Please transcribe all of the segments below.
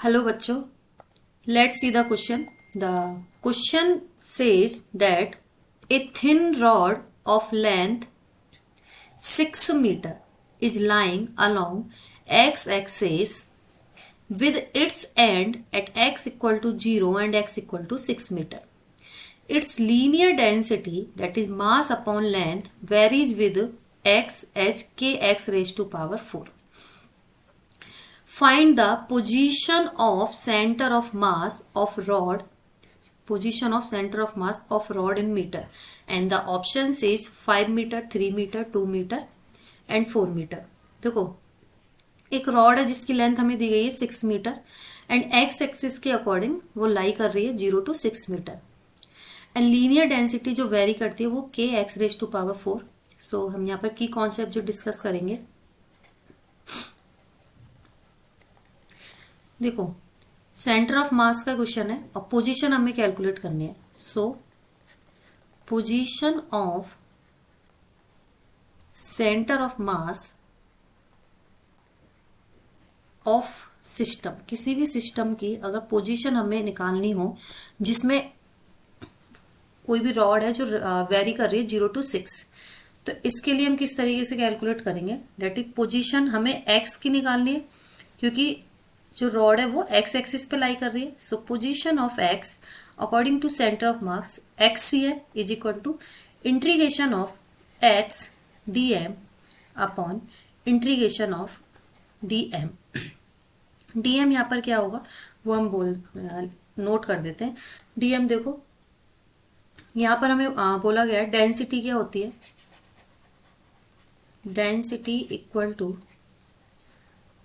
Hello, bachcho. Let's see the question. The question says that a thin rod of length 6 meter is lying along x-axis with its end at x equal to 0 and x equal to 6 meter. Its linear density, that is mass upon length, varies with x h kx raised to power 4. Find the position of center of mass of rod in meter, and the option says 5 meter, 3 meter, 2 meter and 4 metre. देखो एक rod है जिसकी length हमें दी गई है 6 metre and x axis के according वो lie कर रही है 0 to 6 metre and linear density जो वेरी करती है वो k x raise to power 4. So हम यहाँ पर की कॉन्सेप्ट जो डिस्कस करेंगे, देखो सेंटर ऑफ मास का क्वेश्चन है और पोजीशन हमें कैलकुलेट करनी है. So position of centre of mass of system, किसी भी सिस्टम की अगर पोजीशन हमें निकालनी हो जिसमें कोई भी रॉड है जो वेरी कर रही है 0 to 6, तो इसके लिए हम किस तरीके से कैलकुलेट करेंगे. डेट इज पोजीशन हमें एक्स की निकालनी है क्योंकि जो रॉड है वो एक्स एक्सिस पे लाई कर रही है. So position of x according to centre of mass x c है is equal to integration of x d m upon integration of d m. D m यहाँ पर क्या होगा वो हम नोट कर देते हैं. डी एम देखो यहाँ पर हमें बोला गया है डेंसिटी क्या होती है, density equal to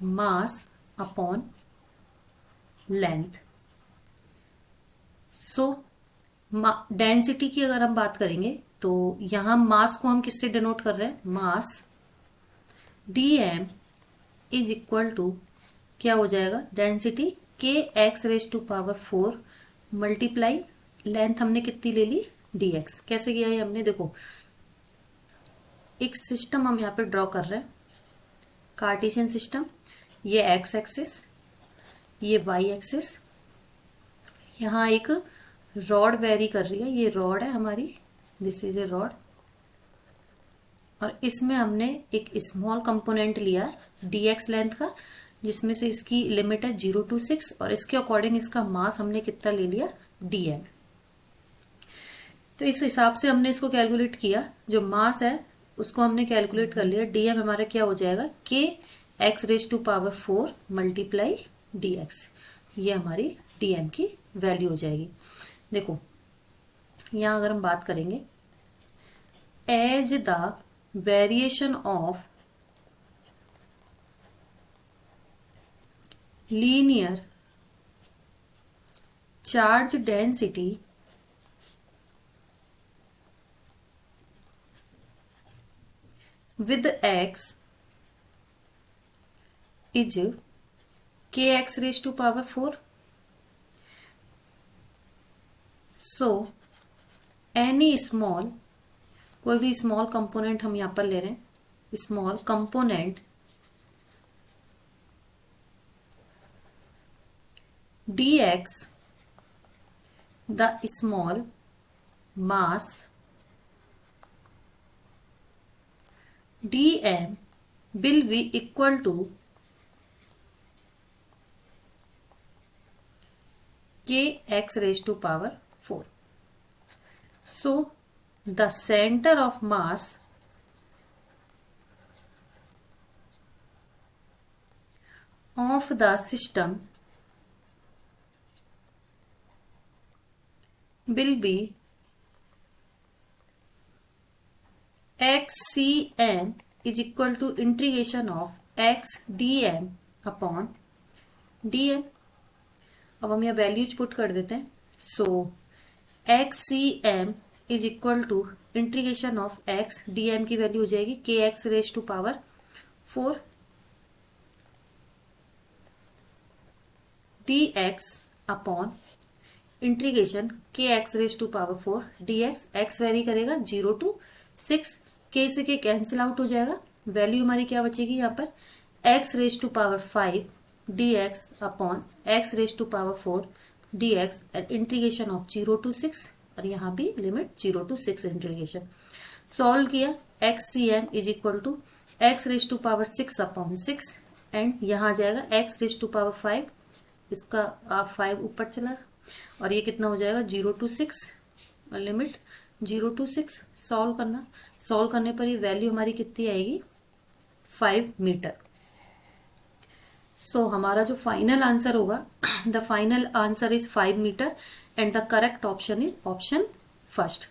mass upon length. So density की अगर हम बात करेंगे तो यहां मास को हम किससे डिनोट कर रहे हैं, mass d m is equal to क्या हो जाएगा, डेंसिटी के x raise to power 4 multiply length हमने कितनी ले ली डी एक्स. कैसे किया है हमने, देखो एक सिस्टम हम यहाँ पे ड्रॉ कर रहे हैं, कार्टेशियन सिस्टम. ये एक्स एक्सिस, ये वाई एक्सिस, यहाँ एक रॉड वेरी कर रही है, ये रॉड है हमारी, दिस इज ए रॉड, और इसमें हमने एक स्मॉल कंपोनेंट लिया है डी एक्स लेंथ का जिसमें से इसकी लिमिट है 0 to 6 और इसके अकॉर्डिंग इसका मास हमने कितना ले लिया डी एम. तो इस हिसाब से हमने इसको कैलकुलेट किया, जो मास है उसको हमने कैलकुलेट कर लिया. डी एम हमारा क्या हो जाएगा, के x raise to power 4 multiply d x, ये हमारी डी एम की वैल्यू हो जाएगी. देखो यहां अगर हम बात करेंगे, as the variation of linear charge density with x is kx raised to power 4. So any small, कोई भी स्मॉल कंपोनेंट हम यहाँ पर ले रहे हैं, small component dx the small mass dm will be equal to kx raised to power 4. So the center of mass of the system will be xcm is equal to integration of x dm upon dm. अब हम यहाँ values put कर देते हैं. So xcm is equal to integration of x dm की value हो जाएगी के x raise to power 4 dx upon integration के x raise to power 4 dx. x vary करेगा 0 to 6, के से के कैंसिल आउट हो जाएगा, वैल्यू हमारी क्या बचेगी यहाँ पर x raise to power 5 dx upon x raise to power 4 dx and integration of 0 to 6 और यहाँ भी लिमिट 0 to 6 इंटीग्रेशन। सॉल्व किया x c n is equal to x raise to power 6 upon 6 and यहाँ आ जाएगा x raise to power 5, इसका 5 ऊपर चला और ये कितना हो जाएगा 0 to 6 और लिमिट 0 to 6। सॉल्व करना, सॉल्व करने पर ये वैल्यू हमारी कितनी आएगी 5 मीटर। सो हमारा जो फाइनल आंसर होगा the final answer is 5 metre and the correct option is option first.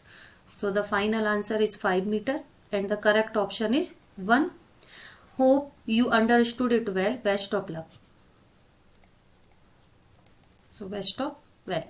So the final answer is 5 meter and the correct option is 1. Hope you understood it well. Best of luck. So best of well.